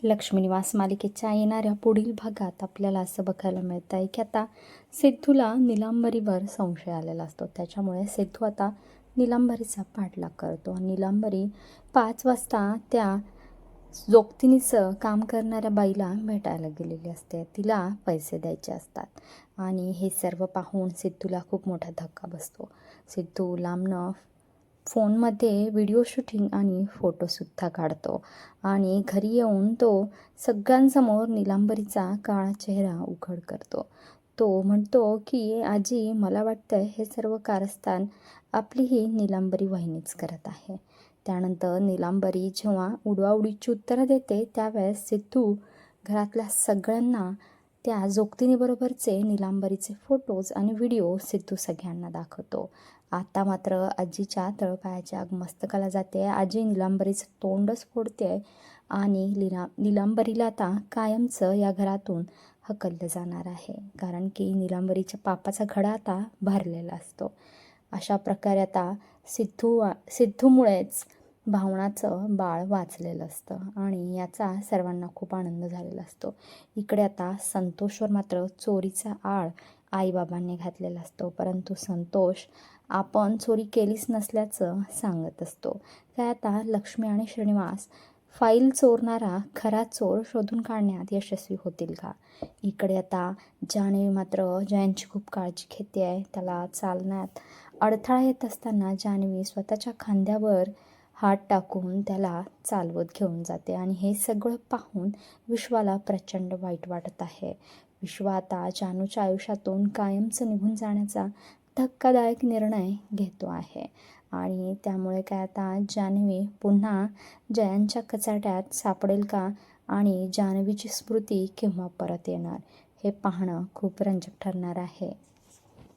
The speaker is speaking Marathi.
लक्ष्मी निवास मालिकेच्या येणाऱ्या पुढील भागात आपल्याला असं बघायला मिळतं आहे की आता सिद्धूला निलांबरीवर संशय आलेला असतो. त्याच्यामुळे सिद्धू आता निलांबरीचा पाठलाग करतो. निलांबरी 5 वाजता त्या जोगतिनीचं काम करणाऱ्या बाईला भेटायला गेलेली असते. तिला पैसे द्यायचे असतात आणि हे सर्व पाहून सिद्धूला खूप मोठा धक्का बसतो. सिद्धू लांबनं फोनमध्ये व्हिडिओ शूटिंग आणि फोटोसुद्धा काढतो आणि घरी येऊन तो सगळ्यांसमोर निलांबरीचा काळा चेहरा उघड करतो. तो म्हणतो की आजी, मला वाटतं हे सर्व कारस्थान आपली ही निलांबरी वहिनीच करत आहे. त्यानंतर निलांबरी जेव्हा उडवाउडीची उत्तरं देते त्यावेळेस सिद्धू घरातल्या सगळ्यांना त्या जोगतिनीबरोबरचे निलांबरीचे फोटोज आणि व्हिडिओ सिद्धू सगळ्यांना दाखवतो. आता मात्र आजीच्या तळपायाच्या आग मस्तकाला जाते. आजी निलांबरीचं तोंडच फोडते आणि निलांबरीला आता कायमचं या घरातून हकललं जाणार आहे. कारण की निलांबरीच्या पापाचा घडा आता भरलेला असतो. अशा प्रकारे आता सिद्धूमुळेच भावनाचं बाळ वाचलेलं असतं आणि याचा सर्वांना खूप आनंद झालेला असतो. इकडे आता संतोषवर मात्र चोरीचा आळ आईबाबांनी घातलेला असतो. परंतु संतोष आपण चोरी केलीच नसल्याचं सांगत असतो. काय आता लक्ष्मी आणि श्रीनिवास फाईल चोरणारा खरा चोर शोधून काढण्यात यशस्वी होतील का? इकडे आता जान्हवी मात्र जयांची खूप काळजी घेते आहे. त्याला चालण्यात अडथळा येत असताना जान्हवी स्वतःच्या खांद्यावर हात टाकून त्याला चालवत घेऊन जाते आणि हे सगळं पाहून विश्वाला प्रचंड वाईट वाटत आहे. विश्व आता जानूच्या आयुष्यातून कायमचं निघून जाण्याचा धक्कादायक निर्णय घेतो आहे आणि त्यामुळे काय आता जान्हवी पुन्हा जयांच्या कचाट्यात सापडेल का आणि जान्हवीची स्मृती केव्हा परत येणार हे पाहणं खूप रंजक ठरणार आहे.